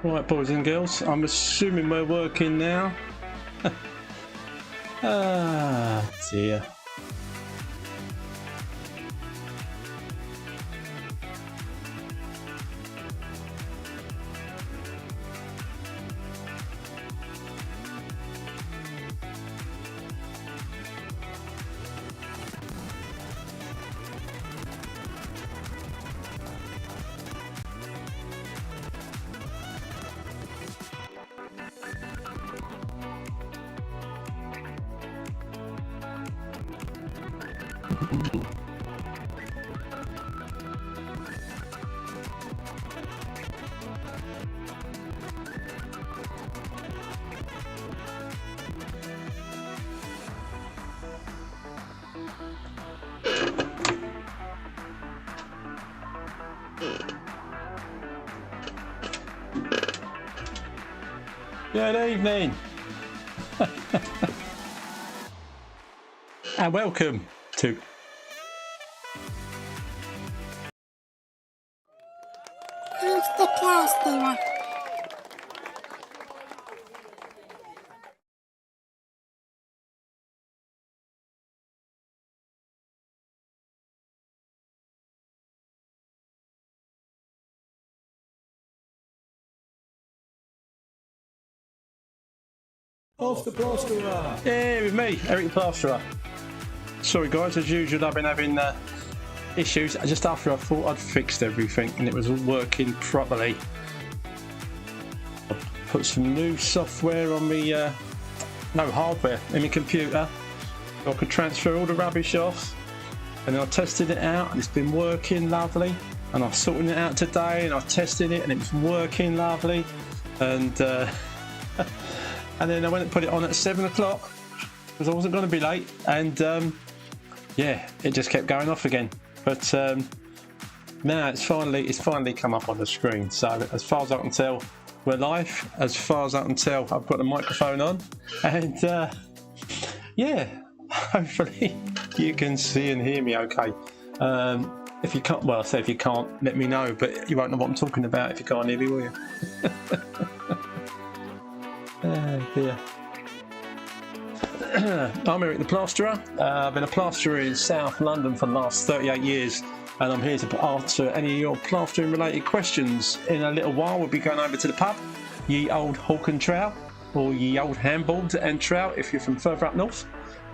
Right, boys and girls, I'm assuming we're working now. Ah, dear. Good evening and welcome to Who's the Plasterer? Off the Plasterer! yeah, with me, Eric the Plasterer. Sorry guys, as usual I've been having issues just after I thought I'd fixed everything and it was all working properly. I put some new software on me, no hardware, in my computer so I could transfer all the rubbish off, and then I tested it out and it's been working lovely, and I sorted it out today and I tested it and it was working lovely, and and then I went and put it on at 7 o'clock because I wasn't going to be late, and yeah, it just kept going off again. But now it's finally come up on the screen. So as far as I can tell, we're live. As far as I can tell, I've got the microphone on, and yeah, hopefully you can see and hear me okay. If you can't, well, I say if you can't, let me know, but you won't know what I'm talking about if you can't hear me, will you? Oh dear. I'm Eric the Plasterer. I've been a plasterer in South London for the last 38 years, and I'm here to answer any of your plastering related questions. In a little while we'll be going over to the pub, Ye Old Hawk and Trout, or Ye Old Handballed and Trout if you're from further up north.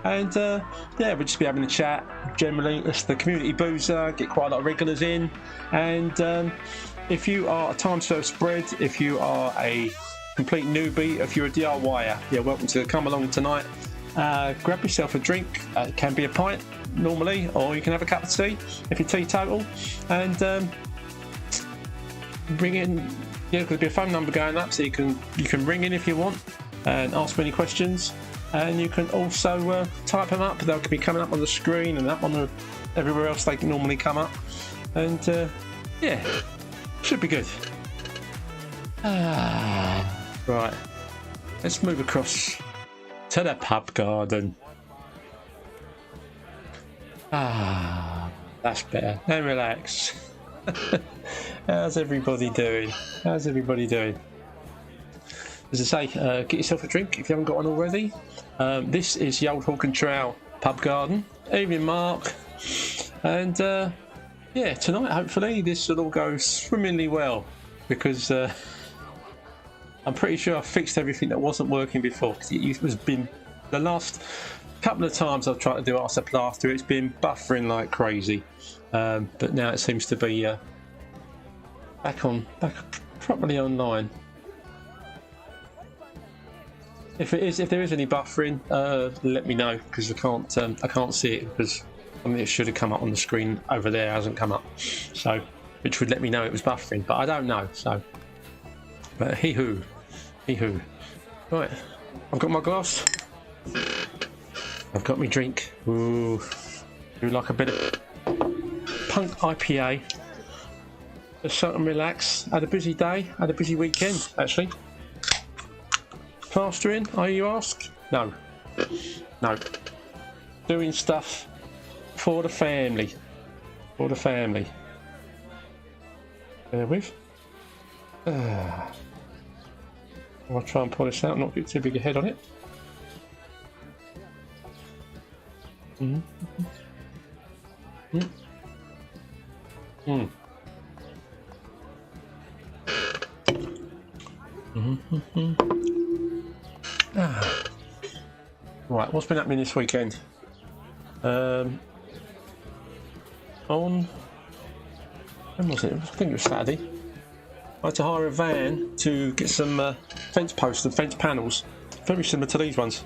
And yeah, we'll just be having a chat. Generally it's the community boozer, get quite a lot of regulars in, and if you are a time served spread, if you are a complete newbie, if you're a DIYer, yeah, welcome to come along tonight. Grab yourself a drink. It can be a pint normally, or you can have a cup of tea if you're teetotal, and bring in. Yeah, there'll be a phone number going up, so you can ring in if you want and ask me any questions, and you can also type them up. They'll be coming up on the screen and up on everywhere else they can normally come up, and yeah, should be good. Right, let's move across to the pub garden. That's better. And relax. How's everybody doing? How's everybody doing? As I say, get yourself a drink if you haven't got one already. This is the Old Hawk and Trout pub garden. Evening, Mark. And yeah, tonight hopefully this will all go swimmingly well, because I'm pretty sure I fixed everything that wasn't working before. It was been the last couple of times I've tried to do Ask the Plasterer, it's been buffering like crazy, but now it seems to be back properly online. If there is any buffering, let me know, because I can't see it, because I mean, it should have come up on the screen over there, hasn't come up, so which would let me know it was buffering, but I don't know. So, but he hoo. Right, I've got my glass. I've got my drink. Ooh, do like a bit of punk IPA. Just so I can relax. Had a busy day. Had a busy weekend actually. Plastering, are you ask? No. No. Doing stuff for the family. For the family. Bear with. I'll try and pull this out, not get too big a head on it. Right, what's been happening this weekend? When was it? I think it was Saturday. I had to hire a van to get some fence posts and fence panels, very similar to these ones,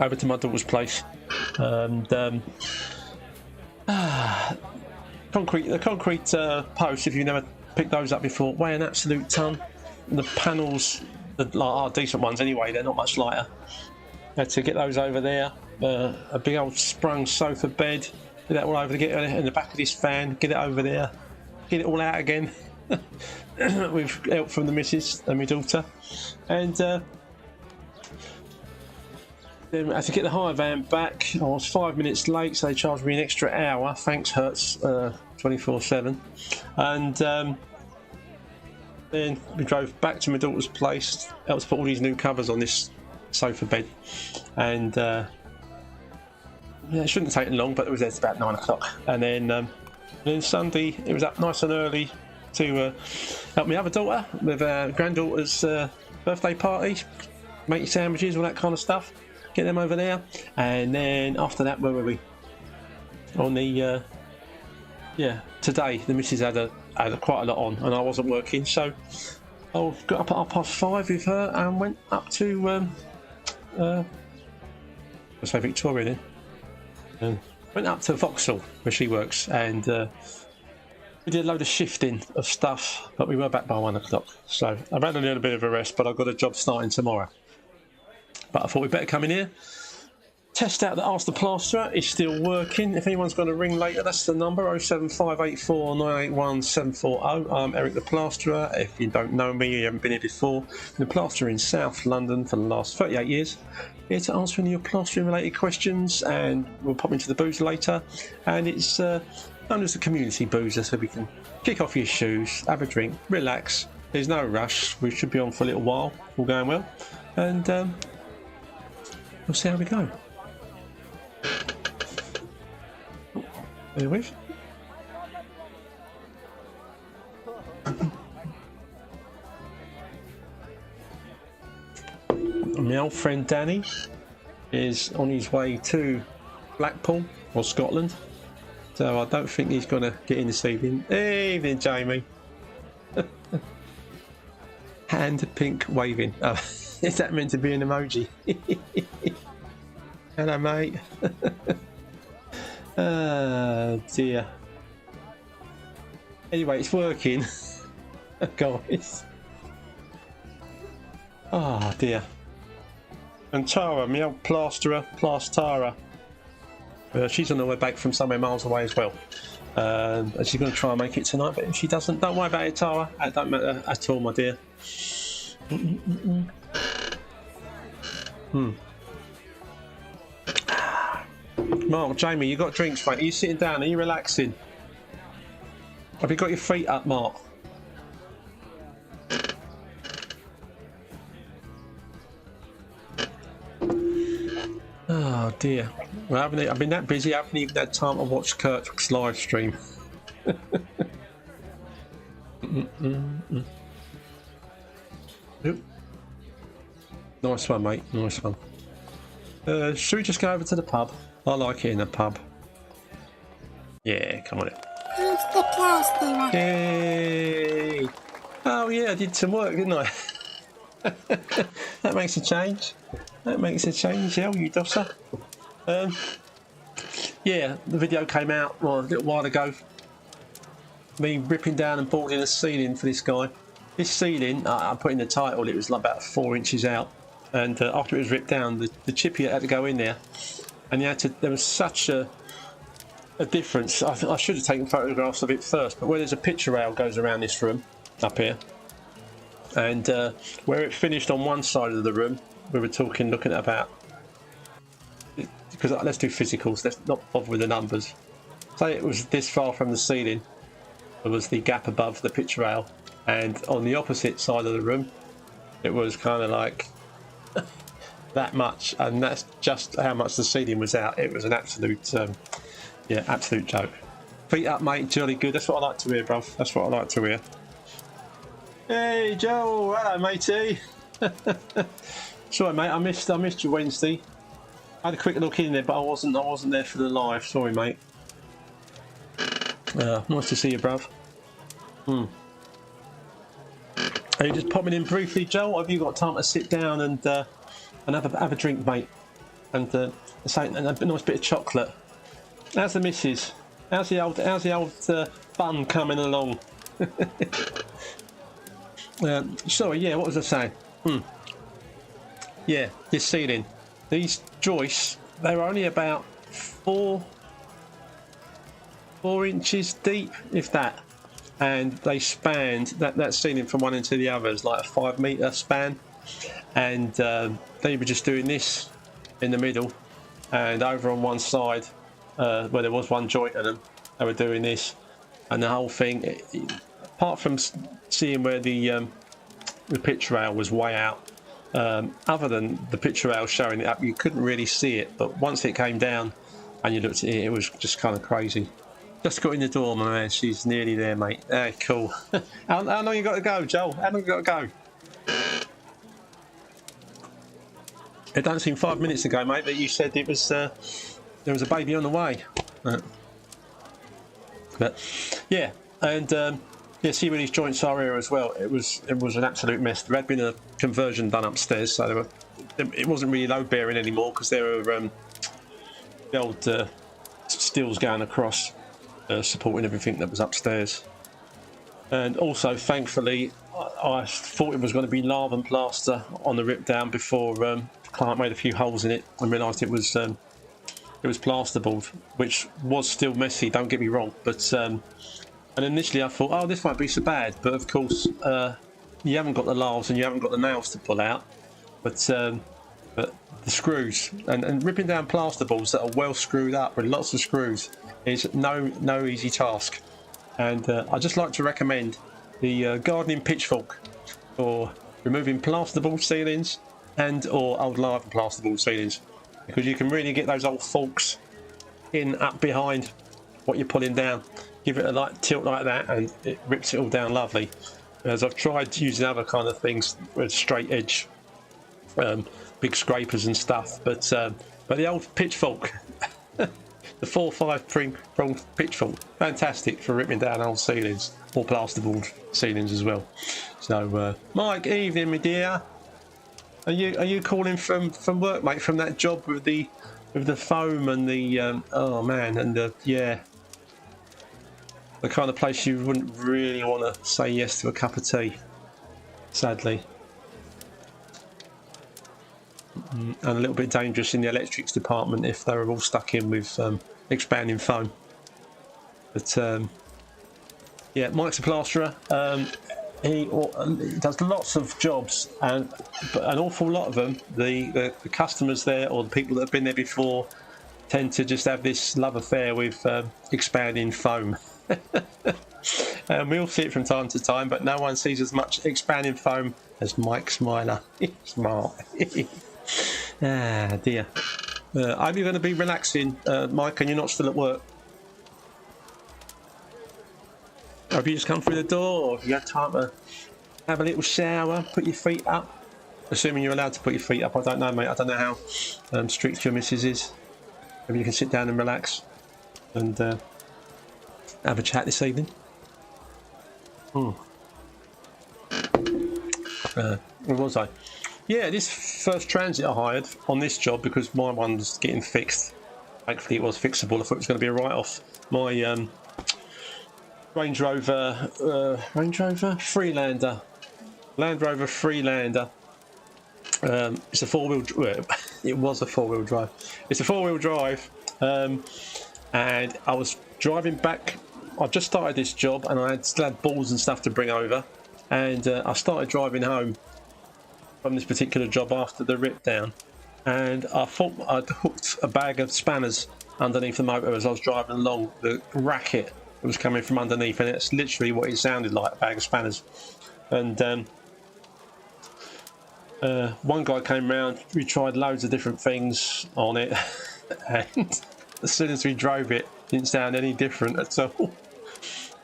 over to my daughter's place. And the concrete posts, if you've never picked those up before, weigh an absolute ton. The panels are decent ones anyway, they're not much lighter. I had to get those over there. A big old sprung sofa bed, get that all over to get it in the back of this van, get it over there, get it all out again with help from the missus and my daughter. And then I had to get the hire van back. I was 5 minutes late, so they charged me an extra hour. Thanks, Hertz, 24/7. And then we drove back to my daughter's place. Helped to put all these new covers on this sofa bed. And yeah, it shouldn't have taken long, but it was there about 9 o'clock. And then Sunday, it was up nice and early to help my other daughter with her granddaughter's birthday party, make sandwiches, all that kind of stuff. Get them over there. And then after that, where were we? On the today the missus had quite a lot on, and I wasn't working, so I got up at 5:30 with her and went up to let's say Victoria then. Went up to Vauxhall where she works, and we did a load of shifting of stuff, but we were back by 1 o'clock. So I've had a little bit of a rest, but I've got a job starting tomorrow. But I thought we'd better come in here, test out that Ask the Plasterer is still working. If anyone's going to ring later, that's the number, 07584 981 740. I'm Eric the Plasterer. If you don't know me, you haven't been here before, I'm the plasterer in South London for the last 38 years. Here to answer any of your plastering related questions, and we'll pop into the booze later. And it's known as the community boozer, so we can kick off your shoes, have a drink, relax. There's no rush. We should be on for a little while, all going well. And we'll see how we go. Bear with. My old friend Danny is on his way to Blackpool or Scotland, so I don't think he's going to get in this evening. Evening, Jamie. Hand pink waving. Oh, is that meant to be an emoji? Hello, mate. Oh dear. Anyway, it's working. Guys. Oh dear. And Tara, my old plasterer, she's on her way back from somewhere miles away as well. And she's going to try and make it tonight, but if she doesn't, don't worry about it, Tara. It don't matter at all, my dear. Mark, Jamie, you got drinks, mate? Are you sitting down? Are you relaxing? Have you got your feet up, Mark? Oh dear. Well, I've been that busy, I haven't even had time to watch Kurt's live stream. Nice one, mate. Nice one. Should we just go over to the pub? I like it in the pub. Yeah, come on in. Ask the Plasterer. Yay! Oh yeah, I did some work, didn't I? That makes a change. That makes a change, yeah, you dosser. Yeah, the video came out a little while ago. Me ripping down and boarding a ceiling for this guy. This ceiling, I put in the title, it was like about 4 inches out. And after it was ripped down, the chippy had to go in there. And there was such a difference. I should have taken photographs of it first, but where there's a picture rail goes around this room, up here. And where it finished on one side of the room, we were looking at about, because let's do physicals, let's not bother with the numbers. Say it was this far from the ceiling, there was the gap above the picture rail, and on the opposite side of the room, it was kind of like that much, and that's just how much the ceiling was out. It was an absolute, yeah, absolute joke. Feet up, mate, jolly good. That's what I like to hear, bruv. That's what I like to hear. Hey, Joel. Hello, matey. Sorry, mate. I missed you Wednesday. I had a quick look in there, but I wasn't there for the live. Sorry, mate. Nice to see you, bruv. Are you just popping in briefly, Joel? Have you got time to sit down and have a drink, mate? And a nice bit of chocolate. How's the missus? How's the old bun coming along? Sorry, yeah. What was I saying? Yeah, this ceiling. These joists, they're only about 4 inches deep, if that, and they spanned that ceiling from one end to the other is like a 5 metre span, and they were just doing this in the middle, and over on one side where there was one joint in them, they were doing this, and the whole thing, apart from seeing where the picture rail was way out, other than the picture rail showing it up, you couldn't really see it, but once it came down and you looked at it, it was just kind of crazy. Just got in the door, my man. She's nearly there, mate. Cool. How long you got to go, Joel? How long you got to go? It don't seem 5 minutes ago, mate, that you said it was there was a baby on the way. But yeah, and yeah, see where these joints are here as well. It was an absolute mess. There had been a conversion done upstairs, so it wasn't really load bearing anymore because there were the old steels going across, supporting everything that was upstairs. And also, thankfully, I thought it was going to be lava and plaster on the rip down before the client made a few holes in it and realised it was plasterboard, which was still messy. Don't get me wrong, but and initially I thought, oh, this won't be so bad. But of course, you haven't got the lavs and you haven't got the nails to pull out. But the screws and ripping down plasterboards that are well screwed up with lots of screws is no easy task. And I just like to recommend the gardening pitchfork for removing plasterboard ceilings and or old lava plasterboard ceilings, because you can really get those old forks in up behind what you're pulling down. Give it a light tilt like that and it rips it all down lovely. As I've tried using other kind of things with straight edge big scrapers and stuff, but the old pitchfork the 4-5 prong pitchfork, fantastic for ripping down old ceilings or plasterboard ceilings as well. So Mike, evening, my dear. Are you calling from work, mate? From that job with the foam and the oh man, and the the kind of place you wouldn't really want to say yes to a cup of tea, sadly. And a little bit dangerous in the electrics department if they were all stuck in with expanding foam. But yeah, Mike's a plasterer. He does lots of jobs, and an awful lot of them, the customers there or the people that have been there before tend to just have this love affair with expanding foam. And we all see it from time to time, but no one sees as much expanding foam as Mike Smiler. Smart. Ah dear. I hope you're going to be relaxing, Mike, and you're not still at work. Have you just come through the door, or have you had time to have a little shower, put your feet up? Assuming you're allowed to put your feet up. I don't know, mate. I don't know how strict your missus is. Maybe you can sit down and relax and have a chat this evening. Where was I? Yeah, this first Transit I hired on this job, because my one was getting fixed. Thankfully it was fixable. I thought it was going to be a write-off. My Range Rover Freelander, Land Rover Freelander. It's a four-wheel. It was a four-wheel drive. It's a four-wheel drive, and I was driving back. I just started this job, and I still had balls and stuff to bring over. and I started driving home from this particular job after the rip down, and I thought I'd hooked a bag of spanners underneath the motor as I was driving along. The racket that was coming from underneath, and it's literally what it sounded like, a bag of spanners. And one guy came round, we tried loads of different things on it, and as soon as we drove it, it didn't sound any different at all.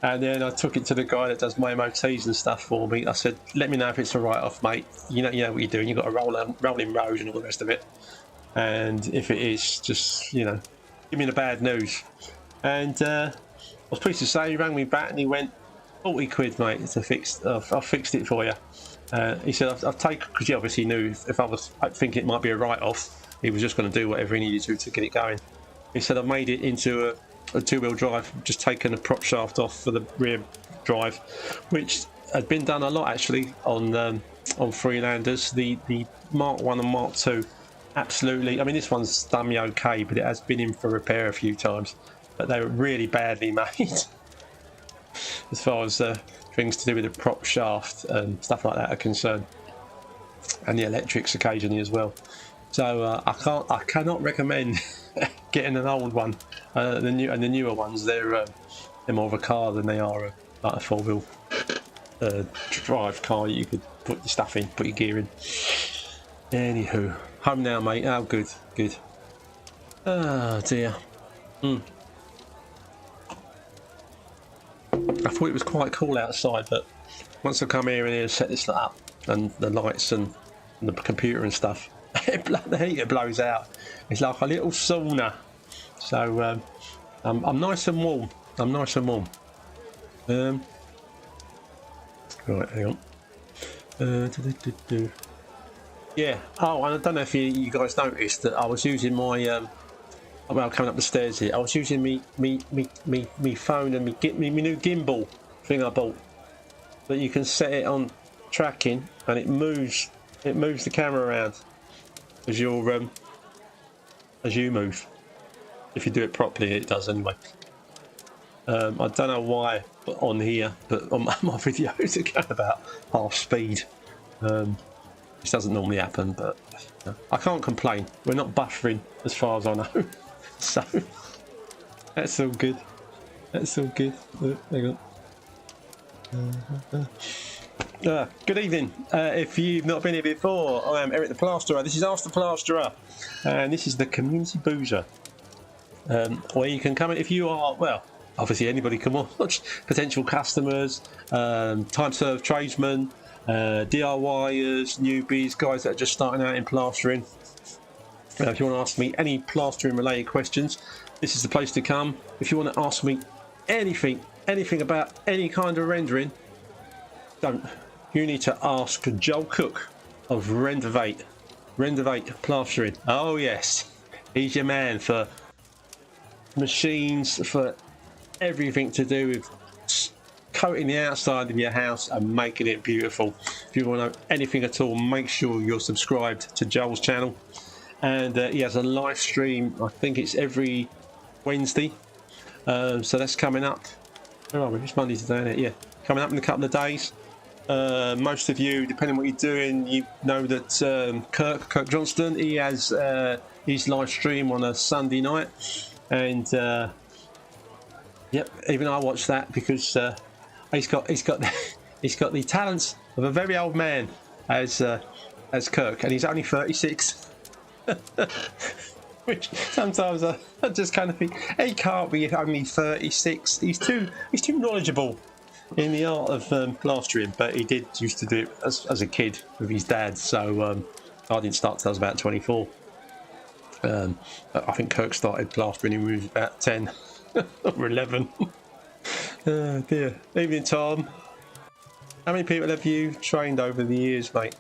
And then I took it to the guy that does my MOTs and stuff for me. I said, let me know if it's a write-off, mate. You know what you're doing. You've got a rolling road and all the rest of it. And if it is, just, you know, give me the bad news. And I was pleased to say he rang me back and he went, 40 quid, mate, to fix. I've fixed it for you. He said, I've taken, because he obviously knew if I was thinking it might be a write-off, he was just going to do whatever he needed to get it going. He said, I've made it into a two-wheel drive, just taken the prop shaft off for the rear drive, which had been done a lot actually on Freelanders. The Mark 1 and Mark 2, absolutely. I mean, this one's done me okay, but it has been in for repair a few times. But they were really badly made as far as things to do with the prop shaft and stuff like that are concerned, and the electrics occasionally as well. So I cannot recommend getting an old one. The newer ones, they're more of a car than they are like a four-wheel drive car. You could put your stuff in, put your gear in. Anywho, home now, mate. Oh, good. Oh dear. I thought it was quite cool outside, but once I come here and set this up, and the lights and the computer and stuff, the heater blows out. It's like a little sauna. So I'm nice and warm. Right, hang on. Yeah. Oh, and I don't know if you guys noticed that I was using my well, coming up the stairs here, I was using me phone and me new gimbal thing I bought. That you can set it on tracking and it moves the camera around as you move. If you do it properly, it does anyway. I don't know why on here, but on my videos it goes about half speed. This doesn't normally happen, but I can't complain. We're not buffering as far as I know, so that's all good. Hang on. Good evening. If you've not been here before, I am Eric the Plasterer. This is Ask the Plasterer, and this is the community boozer, where you can come in if you are, well, obviously anybody can watch, potential customers, time-served tradesmen, DIYers, newbies, guys that are just starting out in plastering. If you want to ask me any plastering related questions, this is the place to come. If you want to ask me anything about any kind of rendering, you need to ask Joel Cook of Rendivate Plastering. Oh yes, he's your man for machines, for everything to do with coating the outside of your house and making it beautiful. If you want to know anything at all, make sure you're subscribed to Joel's channel, and he has a live stream. I think it's every Wednesday, so that's coming up. Where are we? It's Monday today, isn't it? Yeah, coming up in a couple of days. Most of you, depending on what you're doing, you know that Kirk Johnston, he has his live stream on a Sunday night, and yep, even I watch that because he's got the talents of a very old man as Kirk, and he's only 36. Which sometimes I just kind of think he can't be only 36. He's too knowledgeable in the art of plastering, but he did used to do it as a kid with his dad. So I didn't start till I was about 24. I think Kirk started plastering when he was about 10 or 11. Oh dear. Evening, Tom. How many people have you trained over the years, mate?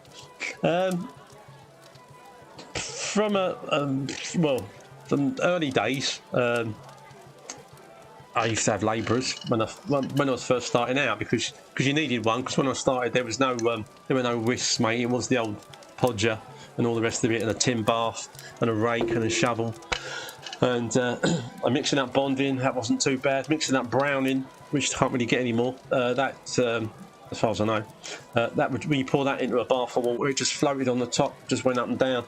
From early days, I used to have labourers when I was first starting out because you needed one. Because when I started, there were no whisks, mate. It was the old podger and all the rest of it, and a tin bath and a rake and a shovel. And mixing up bonding, that wasn't too bad. Mixing up browning, which you can't really get anymore. That's as far as I know. That would, when you pour that into a bath of water, it just floated on the top, just went up and down.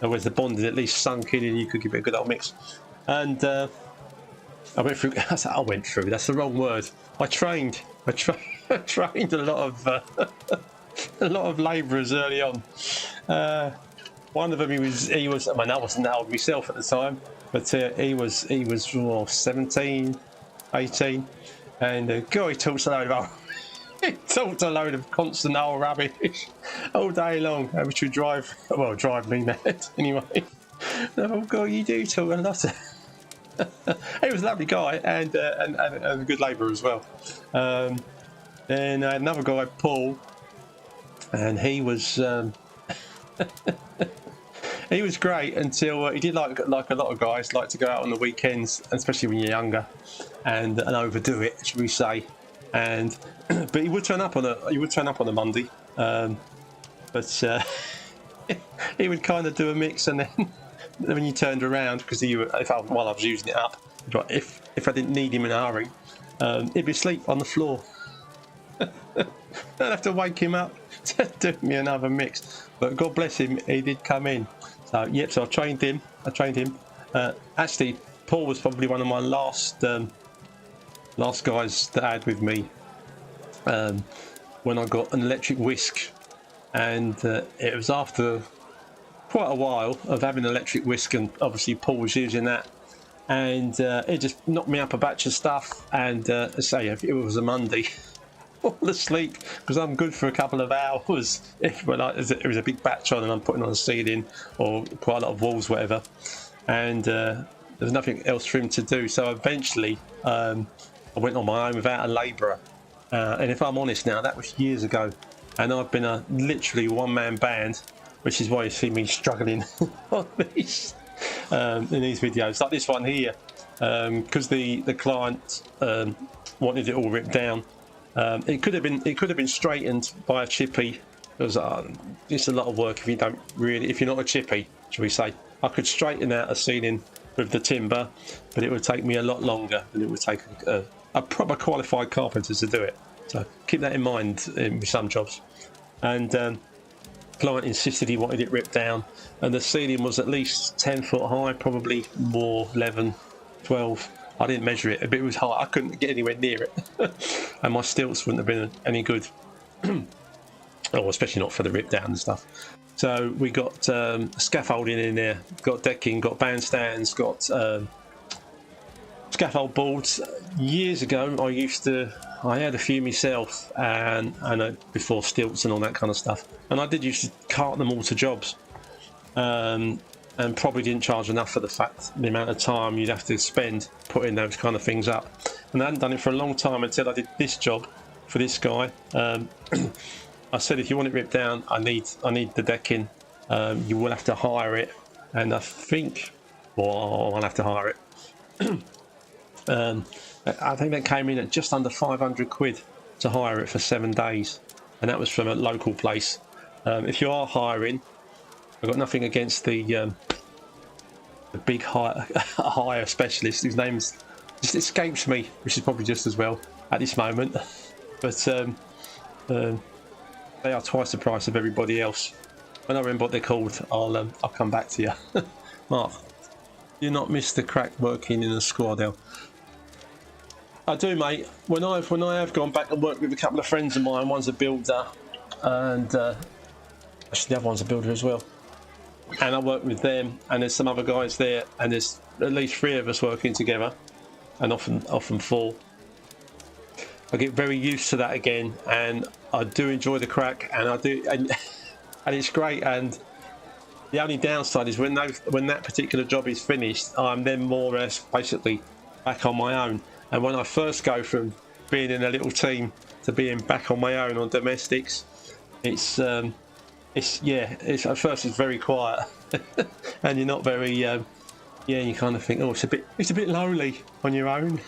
Whereas the bond at least sunk in, and you could give it a good old mix. And I went through. I went through. That's the wrong word. I trained. I trained a lot of labourers early on. One of them, he was. I mean, I wasn't that old myself at the time, but he was 17, 18, and God, he talks a load of. He talked a load of constant old rubbish all day long, which would drive me mad anyway. Oh God, you do talk a lot. He was a lovely guy and a good labourer as well. Then I had another guy, Paul, and he was he was great until he did like a lot of guys like to go out on the weekends, especially when you're younger, and overdo it, should we say? And but he would turn up on a Monday, but he would kind of do a mix, and then when you turned around, because while I was using it up, if I didn't need him in a hurry, he'd be asleep on the floor. I'd have to wake him up to do me another mix. But God bless him, he did come in. So yep, so I trained him. Actually, Paul was probably one of my last guys that I had with me when I got an electric whisk, and it was after quite a while of having an electric whisk, and obviously Paul was using that, and it just knocked me up a batch of stuff. And say if it was a Monday, fall asleep because I'm good for a couple of hours. If it was a big batch on and I'm putting on a ceiling or quite a lot of walls, whatever, and there's nothing else for him to do. So eventually I went on my own without a labourer, and if I'm honest now, that was years ago, and I've been a literally one-man band, which is why you see me struggling on these in these videos, like this one here, because the client wanted it all ripped down. It could have been straightened by a chippy. It was it's a lot of work if you're not a chippy, shall we say. I could straighten out a ceiling with the timber, but it would take me a lot longer than it would take a proper qualified carpenter to do it. So keep that in mind with some jobs. And client insisted he wanted it ripped down, and the ceiling was at least 10 foot high, probably more 11, 12. I didn't measure it, but it was high. I couldn't get anywhere near it, and my stilts wouldn't have been any good. Oh, especially not for the rip down and stuff. So we got scaffolding in there, got decking, got bandstands, got scaffold boards. Years ago, I had a few myself, and before stilts and all that kind of stuff, and I did used to cart them all to jobs, and probably didn't charge enough for the amount of time you'd have to spend putting those kind of things up. And I hadn't done it for a long time until I did this job for this guy. I said, if you want it ripped down, I need the decking. You will have to hire it, and I think, well, I'll have to hire it. I think that came in at just under 500 quid to hire it for 7 days, and that was from a local place. If you are hiring, I've got nothing against the big hire specialist whose name just escapes me, which is probably just as well at this moment. But they are twice the price of everybody else. When I remember what they're called, I'll come back to you. Mark, you're not Mr. Crack working in a squad. I do, mate. When I have gone back and worked with a couple of friends of mine, one's a builder, and actually the other one's a builder as well. And I work with them, and there's some other guys there, and there's at least 3 of us working together, and often 4. I get very used to that again, and I do enjoy the crack, and I do, and it's great. And the only downside is when that particular job is finished, I'm then more or less basically back on my own. And when I first go from being in a little team to being back on my own on domestics, it's at first it's very quiet, and you're not very you kind of think, oh, it's a bit lonely on your own,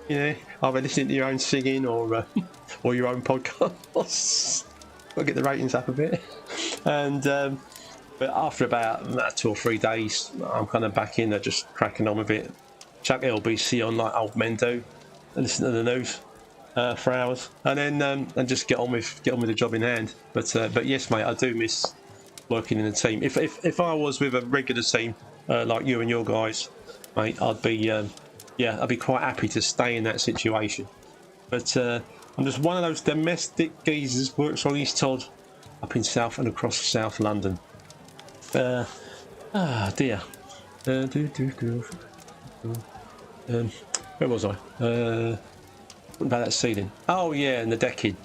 either listening to your own singing or your own podcasts. Got to get the ratings up a bit, and but after about 2 or 3 days, I'm kind of back in there, just cracking on with it. Chuck LBC on like old men do, and listen to the news, for hours, and then and just get on with the job in hand. But yes, mate, I do miss working in a team. If I was with a regular team like you and your guys, mate, I'd be I'd be quite happy to stay in that situation. But I'm just one of those domestic geezers works on East Todd, up in South and across South London. Dear. Where was I? What about that ceiling? Oh yeah, and the decking.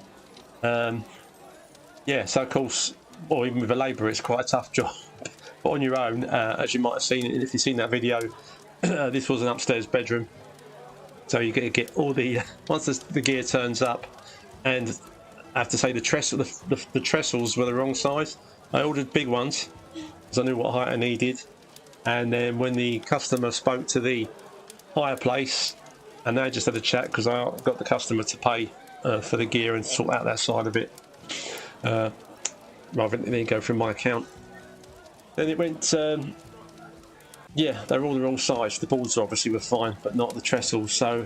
Yeah, so of course, well, even with a labourer, it's quite a tough job. But on your own, as you might have seen, if you've seen that video, this was an upstairs bedroom. So you get all the once the gear turns up, and I have to say the trestles were the wrong size. I ordered big ones because I knew what height I needed, and then when the customer spoke to the hire place, and they just had a chat because I got the customer to pay for the gear and sort out that side of it, rather than go through my account. Then it went. Yeah, they were all the wrong size. The boards obviously were fine, but not the trestles. So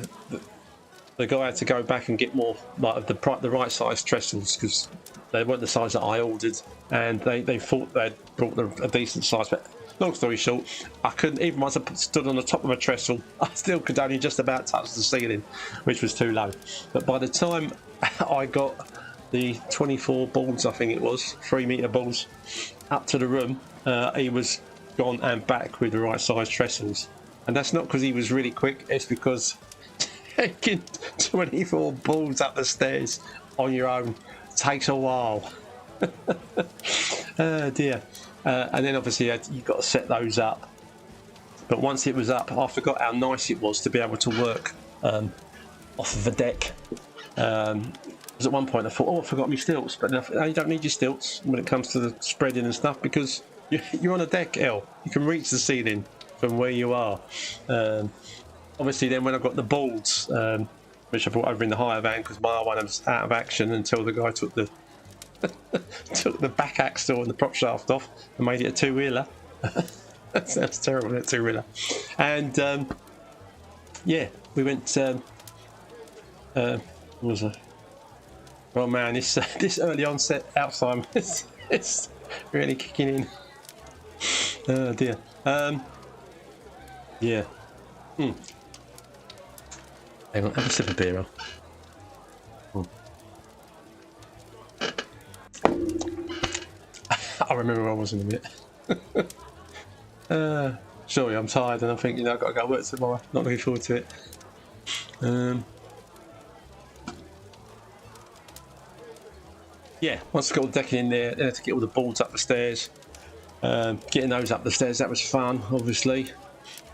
the guy had to go back and get more like the right size trestles because they weren't the size that I ordered, and they thought they'd brought a decent size. But long story short, I couldn't, even once I stood on the top of a trestle, I still could only just about touch the ceiling, which was too low. But by the time I got the 24 boards, I think it was 3-metre boards, up to the room, he was gone and back with the right size trestles. And that's not because he was really quick, it's because taking 24 balls up the stairs on your own takes a while. Oh dear. And then obviously you've got to set those up. But once it was up, I forgot how nice it was to be able to work off of a deck. Because at one point I thought, oh, I forgot my stilts, but no, you don't need your stilts when it comes to the spreading and stuff, because you're on a deck, you can reach the ceiling from where you are. Obviously then when I got the boards, which I brought over in the hire van because my one was out of action until the guy took the took the back axle and the prop shaft off and made it a two-wheeler. That sounds terrible, that two-wheeler. And yeah, we went what was it? Oh man, this early onset Alzheimer's it's really kicking in. Oh dear. Yeah. Hang on, have a sip of beer. I remember where I was in a minute. Sorry, I'm tired and I'm thinking I've got to go work tomorrow. Not looking forward to it. Yeah, once I got all the decking in there, then I had to get all the boards up the stairs. Getting those up the stairs, that was fun, obviously.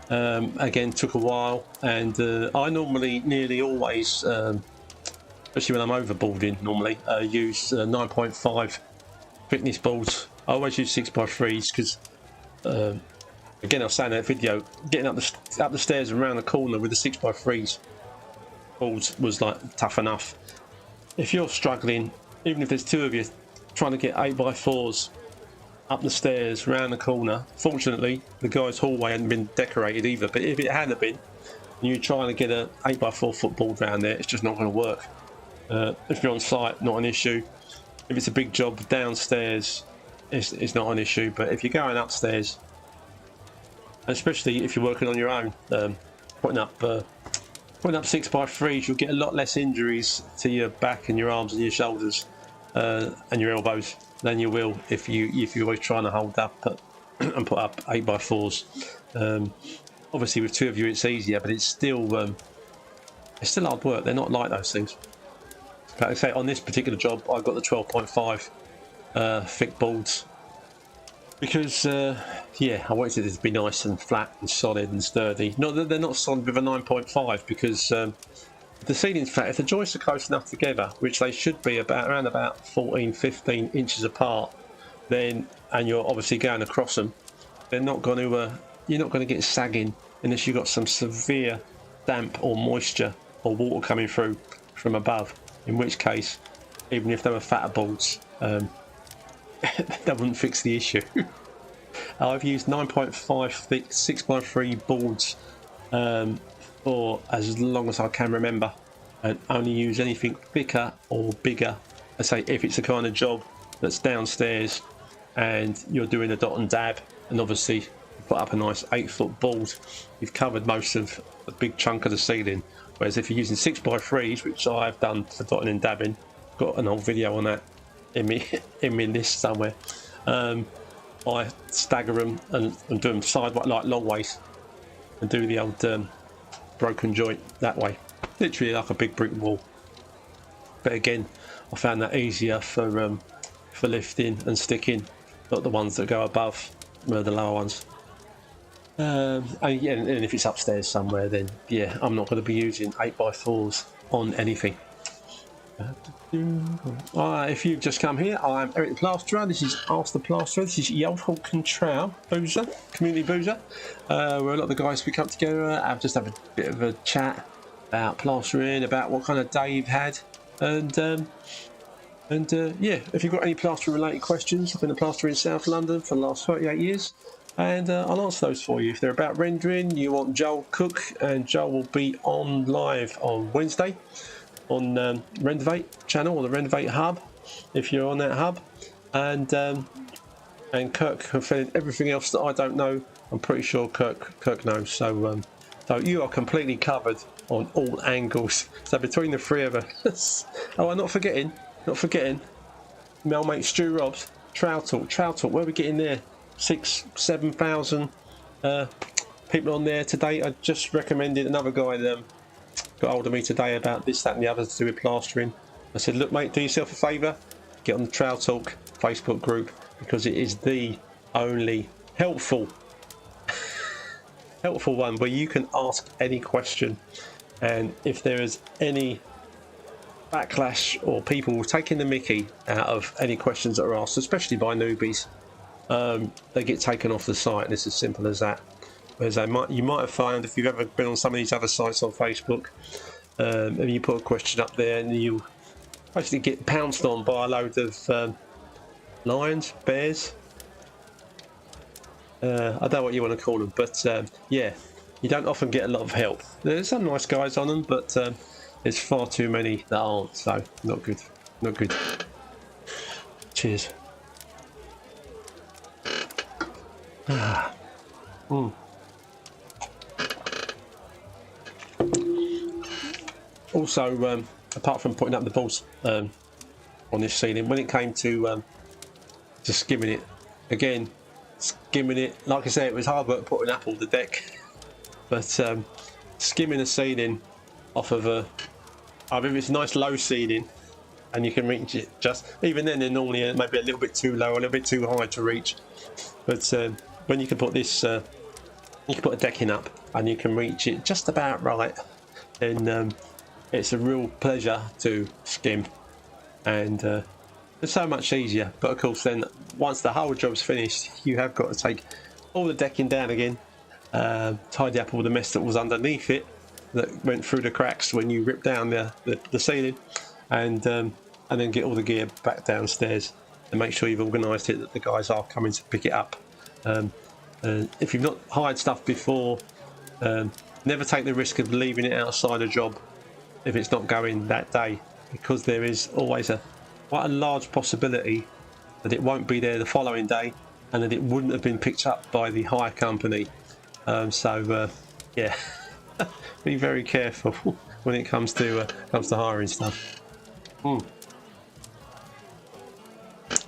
Again, took a while, and I normally nearly always, especially when I'm overboarding, normally use 9.5 thickness boards. I always use 6x3s because, again, I was saying in that video, getting up the stairs and around the corner with the 6x3s boards was like tough enough. If you're struggling, even if there's two of you trying to get 8x4s up the stairs, round the corner. Fortunately, the guy's hallway hadn't been decorated either, but if it hadn't been, and you're trying to get an 8x4 football round there, it's just not going to work. If you're on site, not an issue. If it's a big job downstairs, it's not an issue, but if you're going upstairs, especially if you're working on your own, putting up 6x3s, you'll get a lot less injuries to your back and your arms and your shoulders and your elbows than you will if you're always trying to hold up and put up 8x4s. Obviously with two of you it's easier, but it's still hard work. They're not like those things. Like I say, on this particular job I got the 12.5 thick boards because yeah, I wanted it to be nice and flat and solid and sturdy. Not that they're not solid with a 9.5 because the ceiling's flat. If the joists are close enough together, which they should be around about 14-15 inches apart, then, and you're obviously going across them, they're not going to you're not going to get sagging unless you've got some severe damp or moisture or water coming through from above, in which case even if they were fatter boards that wouldn't fix the issue. I've used 9.5 thick 6x3 boards for as long as I can remember, and only use anything thicker or bigger. I say if it's a kind of job that's downstairs and you're doing a dot and dab, and obviously you put up a nice 8-foot board, you've covered most of a big chunk of the ceiling. Whereas if you're using 6x3s, which I've done for dotting and dabbing, got an old video on that in me list somewhere. I stagger them and do them sideways, like long ways, and do the old broken joint that way, literally like a big brick wall. But again, I found that easier for lifting and sticking, not the ones that go above, the lower ones. And if it's upstairs somewhere, then yeah, I'm not going to be using 8x4s on anything. If you've just come here, I'm Eric the Plasterer. This is Ask the Plasterer. This is Yelf Control Boozer, community boozer, where a lot of the guys we come together, have a bit of a chat about plastering, about what kind of day you've had, and yeah, if you've got any plastering related questions, I've been a plasterer in South London for the last 38 years. And I'll answer those for you. If they're about rendering, you want Joel Cook, and Joel will be on live on Wednesday on Renovate channel, or the Renovate hub, if you're on that hub. And Kirk can fill in everything else that I don't know. I'm pretty sure Kirk knows. So you are completely covered on all angles. So between the three of us, oh, I'm not forgetting, my mate Stu Robs, Trout Talk. Where are we getting there? 6,000-7,000 people on there today. I just recommended another guy got hold of me today about this, that and the other to do with plastering. I said, look mate, do yourself a favour, get on the Trout Talk Facebook group, because it is the only helpful one where you can ask any question, and if there is any backlash or people taking the mickey out of any questions that are asked, especially by newbies, they get taken off the site, and it's as simple as that. Whereas you might have found, if you've ever been on some of these other sites on Facebook, and you put a question up there and you basically get pounced on by a load of lions, bears, I don't know what you want to call them, but yeah, you don't often get a lot of help. There's some nice guys on them, but there's far too many that aren't, so not good. Cheers. Also, apart from putting up the balls on this ceiling, when it came to skimming it, like I said, it was hard work putting up all the deck, but skimming a ceiling off of if it's a nice low ceiling and you can reach it, even then they're normally maybe a little bit too low, a little bit too high to reach, but when you can put this, you can put a decking up and you can reach it just about right, then it's a real pleasure to skim, and it's so much easier. But of course, then once the whole job's finished, you have got to take all the decking down again, tidy up all the mess that was underneath it that went through the cracks when you ripped down the ceiling, and then get all the gear back downstairs and make sure you've organised it that the guys are coming to pick it up. If you've not hired stuff before, never take the risk of leaving it outside a job if it's not going that day, because there is always quite a large possibility that it won't be there the following day, and that it wouldn't have been picked up by the hire company. Yeah, be very careful when it comes to hiring stuff.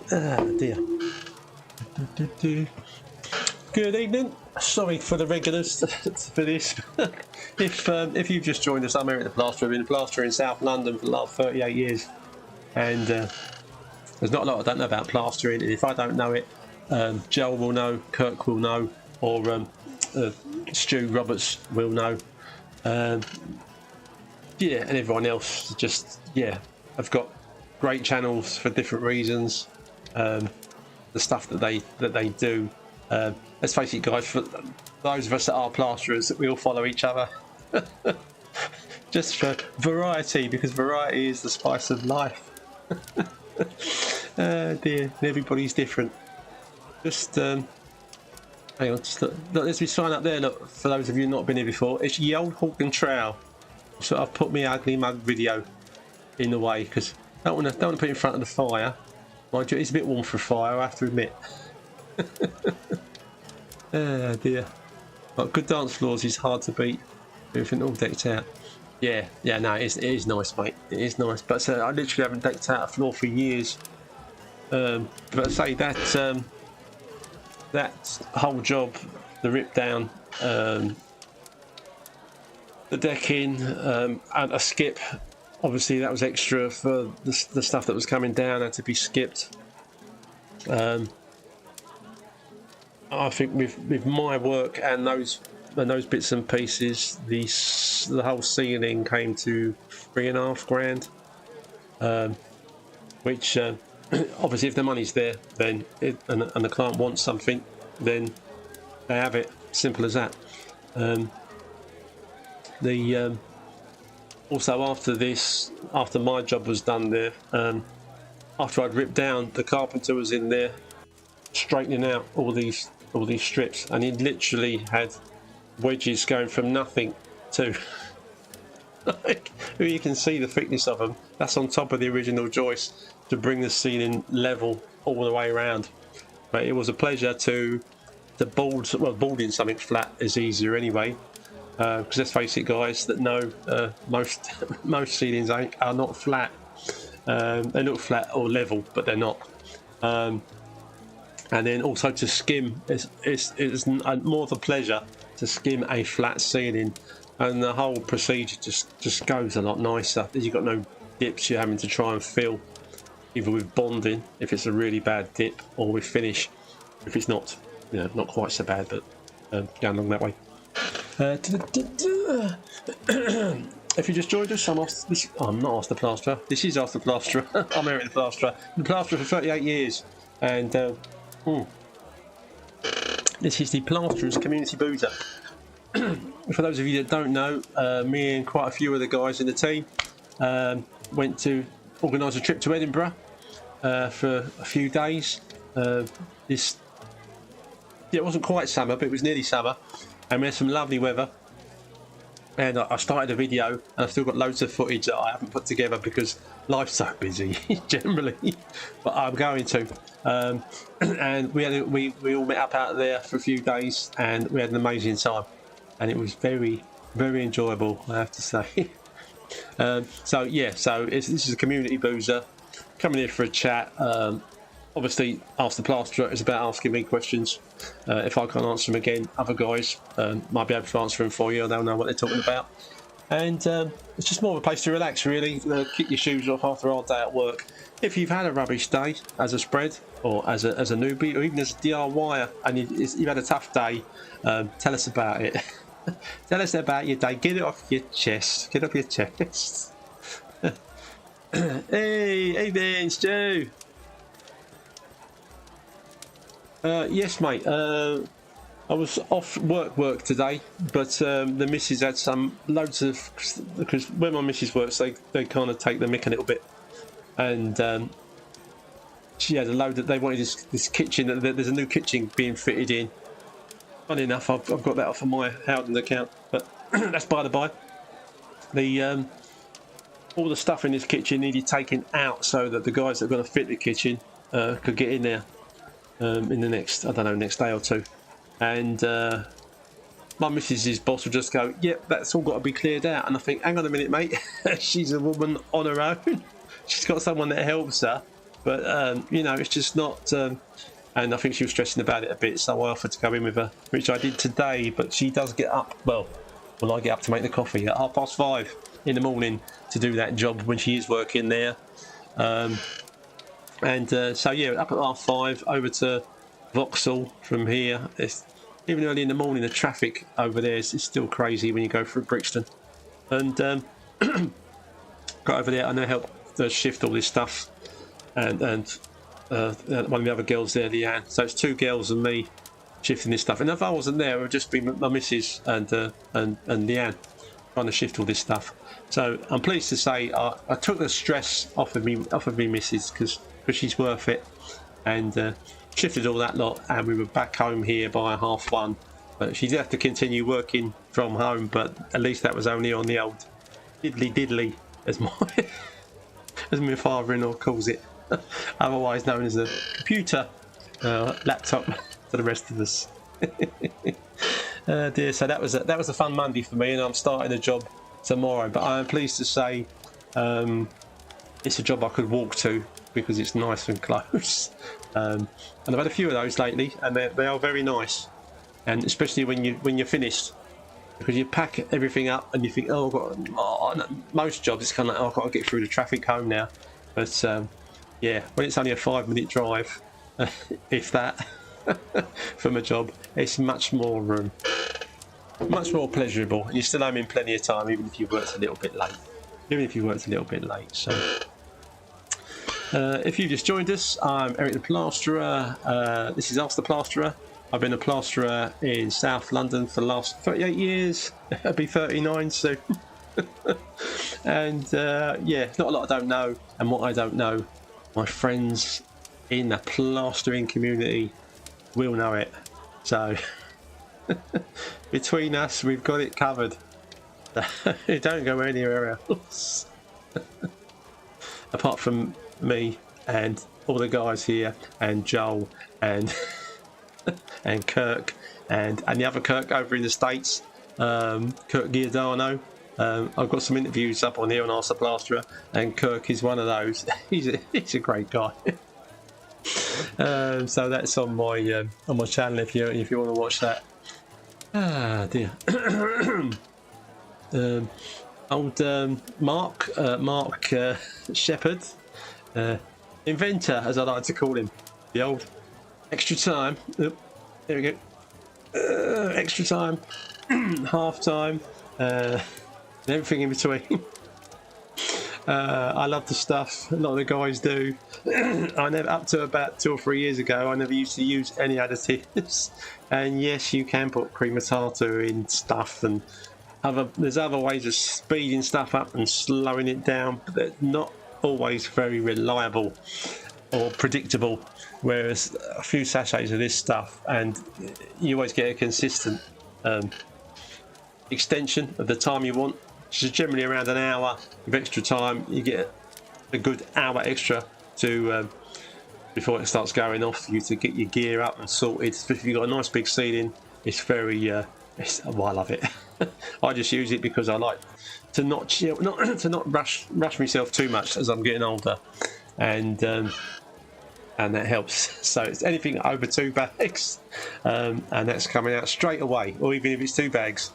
Dear. Good evening. Sorry for the regulars for this. If you've just joined us, I'm Eric the Plasterer. I've been a plasterer in South London for the last 38 years, and there's not a lot I don't know about plastering. And if I don't know it, Joel will know, Kirk will know, or Stu Roberts will know. Yeah, and everyone else I've got great channels for different reasons. The stuff that they do. Let's face it, guys, for those of us that are plasterers, that we all follow each other just for variety, because variety is the spice of life. Dear, everybody's different. Just hang on, just look, there's my sign up there. Look, for those of you not been here before, it's Ye Old Hawk and Trow. So I've put my ugly mug video in the way because I don't want to put it in front of the fire. Mind you, it's a bit warm for fire, I have to admit. Oh dear. But good dance floors is hard to beat. Everything all decked out. Yeah, no, it is nice, mate. It is nice. But I literally haven't decked out a floor for years. But I say that that whole job, the rip down, the decking, and a skip. Obviously, that was extra for the stuff that was coming down had to be skipped. I think with my work and those bits and pieces, the whole ceiling came to £3,500, which obviously if the money's there, then and the client wants something, then they have it. Simple as that. Also after my job was done there, after I'd ripped down, the carpenter was in there straightening out all these strips, and he literally had wedges going from nothing to like, you can see the thickness of them. That's on top of the original joist to bring the ceiling level all the way around. But it was a pleasure to board. Well, boarding something flat is easier anyway, because let's face it, guys, that most ceilings are not flat. They look flat or level, but they're not. And then also to skim, it's more of a pleasure to skim a flat ceiling, and the whole procedure just goes a lot nicer. You've got no dips you're having to try and fill, either with bonding if it's a really bad dip, or with finish if it's not, not quite so bad, but going along that way. If you just joined us, I'm not Ask the Plasterer. This is Ask the Plasterer. I'm Eric the Plasterer. The Plasterer for 38 years, and this is the Plasterers Community Boozer. For those of you that don't know, me and quite a few of the guys in the team went to organise a trip to Edinburgh for a few days. It wasn't quite summer, but it was nearly summer, and we had some lovely weather. And I started a video, and I've still got loads of footage that I haven't put together because life's so busy generally. But I'm going to. And we all met up out there for a few days, and we had an amazing time, and it was very, very enjoyable, I have to say. So this is a community boozer, coming here for a chat. Obviously, Ask the Plasterer is about asking me questions. If I can't answer them again, other guys might be able to answer them for you. They'll know what they're talking about. And it's just more of a place to relax, really. Kick your shoes off after a hard day at work. If you've had a rubbish day as a spread, or as a newbie, or even as a DIYer, and you've had a tough day, tell us about it. Tell us about your day. Get it off your chest. Get off your chest. Hey man, Stu. Yes, mate. I was off work today, but the missus had loads of, because where my missus works, they kind of take the mick a little bit, and she had a load that they wanted this kitchen. There's a new kitchen being fitted in. Funny enough, I've got that off of my Howden account, but that's by the by. All the stuff in this kitchen needed taken out so that the guys that are going to fit the kitchen could get in there in the next day or two. And my missus's boss will just go, yep, that's all got to be cleared out. And I think, hang on a minute, mate. She's a woman on her own. She's got someone that helps her, but it's just not. And I think she was stressing about it a bit, so I offered to go in with her, which I did today. But she does get up. Well, I get up to make the coffee at 5:30 in the morning to do that job when she is working there. So yeah, up at 5:30 over to Vauxhall from here. It's even early in the morning. The traffic over there is still crazy when you go through Brixton. And got over there and I helped shift all this stuff. And one of the other girls there, Leanne. So it's two girls and me shifting this stuff. And if I wasn't there, it would just be my missus and Leanne trying to shift all this stuff. So I'm pleased to say I took the stress off of me missus because she's worth it, and shifted all that lot, and we were back home here by 1:30. But she did have to continue working from home, but at least that was only on the old diddly diddly, as my as my father-in-law calls it, otherwise known as a computer laptop for the rest of us. Dear, so that was a fun Monday for me, and I'm starting a job tomorrow. But I am pleased to say it's a job I could walk to because it's nice and close. And I've had a few of those lately, and they are very nice. And especially when you're finished, because you pack everything up and you think, oh, no. Most jobs it's kind of like, oh, I've got to get through the traffic home now. But yeah, when it's only a 5-minute drive, if that, from a job, it's much more pleasurable, and you're still home in plenty of time, even if you worked a little bit late. So if you've just joined us, I'm Eric the Plasterer. This is Ask the Plasterer. I've been a plasterer in South London for the last 38 years. I'll be 39 soon. And yeah, not a lot I don't know, and what I don't know, my friends in the plastering community will know it. So between us, we've got it covered. Don't go anywhere else. Apart from me and all the guys here, and Joel and and Kirk and the other Kirk over in the States, Kirk Giordano. I've got some interviews up on here on Ask the Plasterer, and Kirk is one of those. He's a great guy. So that's on my channel if you want to watch that. Ah dear. Old Mark Shepherd, inventor, as I like to call him, the old extra time. There we go. Extra time, half time, and everything in between. I love the stuff a lot of the guys do. I never, up to about 2 or 3 years ago, I never used to use any additives. And yes, you can put cream of tartar in stuff, and there's other ways of speeding stuff up and slowing it down, but they're not always very reliable or predictable. Whereas a few sachets of this stuff, and you always get a consistent extension of the time you want, which is generally around an hour. With extra time, you get a good hour extra to before it starts going off for you to get your gear up and sorted. Especially if you've got a nice big ceiling, it's very well, I love it. I just use it because I like to not rush myself too much as I'm getting older, and that helps. So it's anything over 2 bags, and that's coming out straight away, or even if it's 2 bags,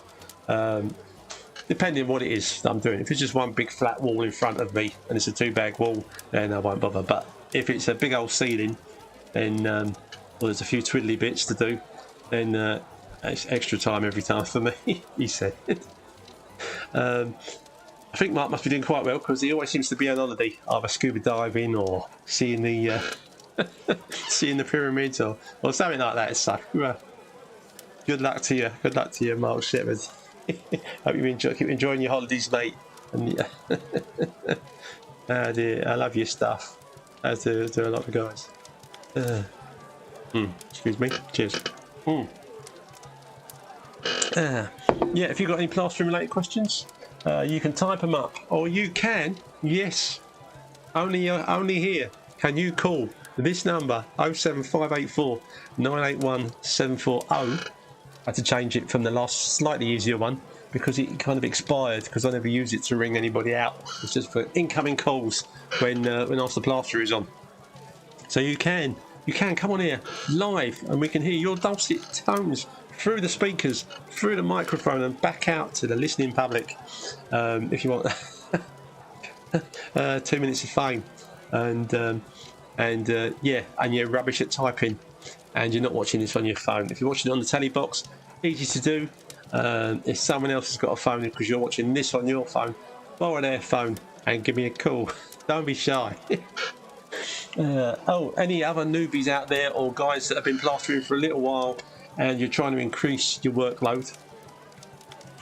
depending on what it is that I'm doing. If it's just one big flat wall in front of me and it's a 2-bag wall, then I won't bother. But if it's a big old ceiling, then well, there's a few twiddly bits to do, then it's extra time every time for me. He said. I think Mark must be doing quite well, because he always seems to be on holiday, either scuba diving or seeing the seeing the pyramids or something like that. So good luck to you, Mark Shepherd. Hope you keep enjoying your holidays, mate. And oh dear, I love your stuff, as do a lot of guys. Excuse me. Cheers. Yeah, if you've got any plastering related questions, you can type them up, or you can, yes, only here can you call this number 07584 981 740. I had to change it from the last slightly easier one because it kind of expired, because I never use it to ring anybody out. It's just for incoming calls when Ask the Plasterer is on. So you can come on here live, and we can hear your dulcet tones through the speakers, through the microphone, and back out to the listening public. If you want 2 minutes of fame, and you're rubbish at typing, and you're not watching this on your phone. If you're watching it on the telly box, easy to do. If someone else has got a phone because you're watching this on your phone, borrow their phone and give me a call. Don't be shy. Any other newbies out there, or guys that have been plastering for a little while and you're trying to increase your workload,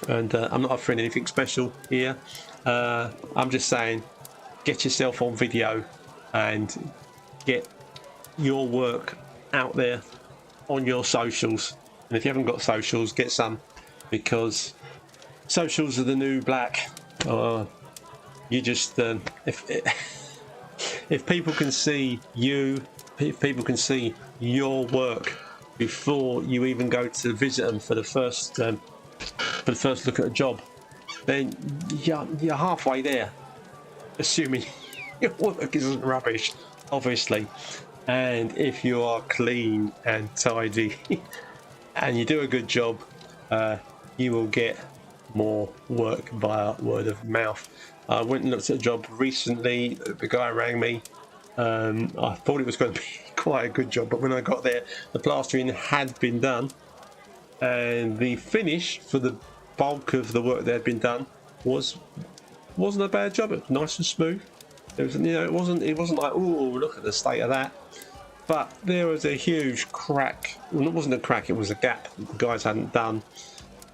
and I'm not offering anything special here, I'm just saying, get yourself on video and get your work out there on your socials. And if you haven't got socials, get some, because socials are the new black. you just if people can see you, if people can see your work before you even go to visit them for the first look at a job, then you're halfway there, assuming your work isn't rubbish, obviously. And if you are clean and tidy and you do a good job, you will get more work via word of mouth. I went and looked at a job recently. The guy rang me. I thought it was going to be quite a good job, but when I got there, the plastering had been done, and the finish for the bulk of the work that had been done wasn't a bad job. It was nice and smooth. It was, it wasn't like, oh, look at the state of that. But there was a huge crack. Well, it wasn't a crack; it was a gap that the guys hadn't done,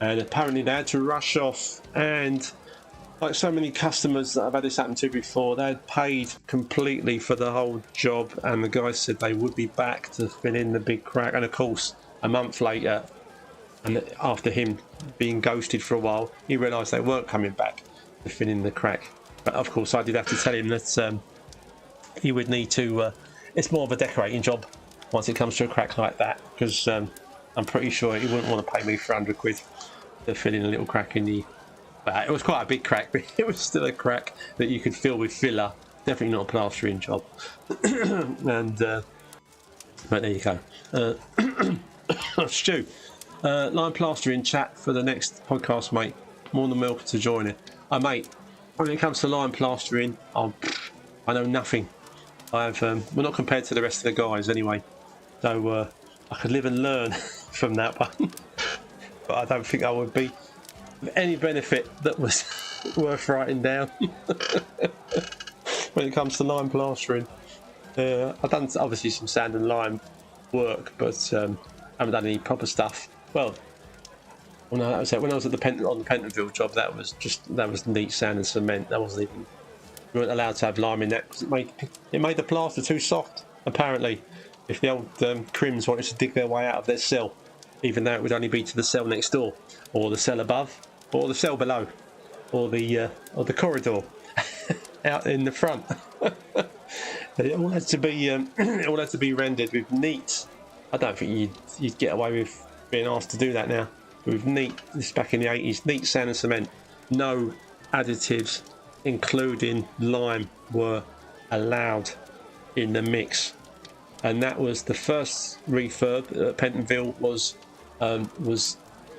and apparently they had to rush off. And like so many customers that I've had this happen to before, they had paid completely for the whole job, and the guys said they would be back to fill in the big crack. And of course, a month later, and after him being ghosted for a while, he realised they weren't coming back to fill in the crack. But of course, I did have to tell him that he would need to. It's more of a decorating job once it comes to a crack like that, because I'm pretty sure he wouldn't want to pay me for 100 quid to fill in a little crack in the. It was quite a big crack, but it was still a crack that you could fill with filler. Definitely not a plastering job. And but there you go. Stu, line plastering chat for the next podcast, mate. More than welcome to join it. Mate, when it comes to line plastering, I know nothing. I've well, not compared to the rest of the guys anyway. So I could live and learn from that one, but I don't think I would be of any benefit that was worth writing down. When it comes to lime plastering, I've done obviously some sand and lime work, but I haven't done any proper stuff. Well, no, that was it. When I was at on the Pentonville job, that was neat sand and cement. That wasn't even. We weren't allowed to have lime in that because it made the plaster too soft. Apparently, if the old crims wanted to dig their way out of their cell, even though it would only be to the cell next door, or the cell above, or the cell below, or the corridor out in the front. It all had to be rendered with neat. I don't think you'd get away with being asked to do that now. With neat, this back in the 80s, neat sand and cement, no additives, including lime, were allowed in the mix. And that was the first refurb at Pentonville was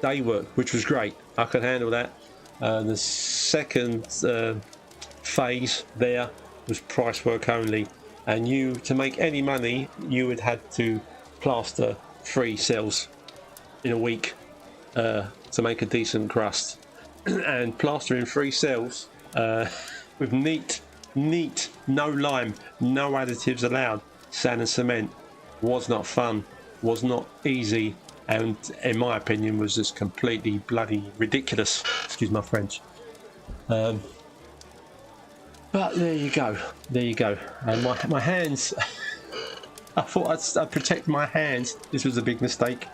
day work, which was great. I could handle that. The second phase there was price work only, and to make any money, you would have to plaster 3 cells in a week to make a decent crust. And plastering 3 cells with neat, no lime, no additives allowed, sand and cement was not fun, was not easy, and in my opinion was just completely bloody ridiculous. Excuse my French. But there you go. And my hands. I thought I'd protect my hands. This was a big mistake.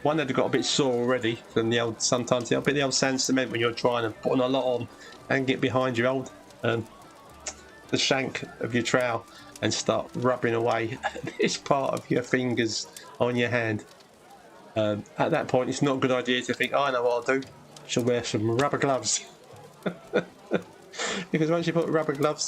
One had got a bit sore already from the old. Sometimes the old sand cement when you're trying to put on a lot on and get behind your old the shank of your trowel and start rubbing away this part of your fingers on your hand. At that point, it's not a good idea to think, I know what I'll do. I shall wear some rubber gloves. Because once you put rubber gloves on,